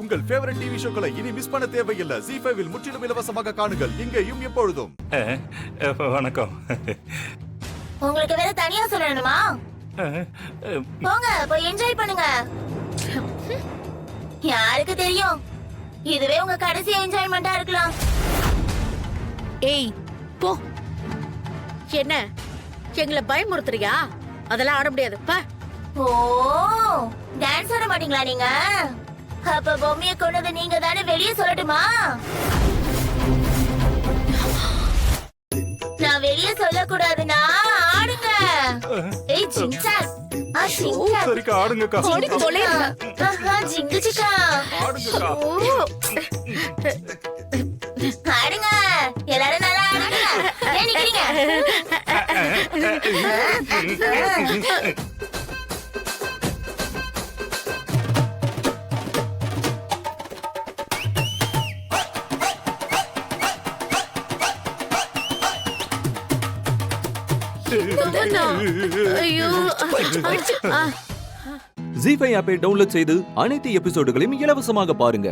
உங்கள் favourite TV ஷோக்களை இனி miss பண்ண தேவையில்லை. ஜீ5 இல் முற்றிலும் இலவசமாக காணுங்கள், இங்கேயும் எப்பொழுதும். வணக்கம். உங்களுக்கு வேற தனியா சொல்லணுமா? போங்க போய் என்ஜாய் பண்ணுங்க. யாருக்கு தெரியும், இதுவே உங்க கடைசி என்ஜாய்மெண்டா இருக்கலாம். ஏய் போ. என்ன எங்களை பயமுறுத்துறியா? அதெல்லாம் ஆட முடியாது. ஓ, டான்ஸ் ஆட மாட்டீங்களா நீங்க? அப்ப பொம்மையை கொண்டது நீங்க தானே, வெளியே சொல்லட்டுமா? நான் வெளியே சொல்லக்கூடாதுன்னா ஆடுங்க. ஏய் ஜிங்சாக், ஜிங்சாக், சரிக்கா ஆடுங்கக்கா. ஓடி தொலைங்க. ஜிங்கு சிக்கா, ஆடுங்கக்கா. ஆடுங்க. எல்லாரும் நல்லா ஆடுங்க. ஏன் நிக்கிறீங்க? ஐயோ. ஜீ5 ஆப்பை டவுன்லோட் செய்து அனைத்து எபிசோடுகளையும் இலவசமாக பாருங்க.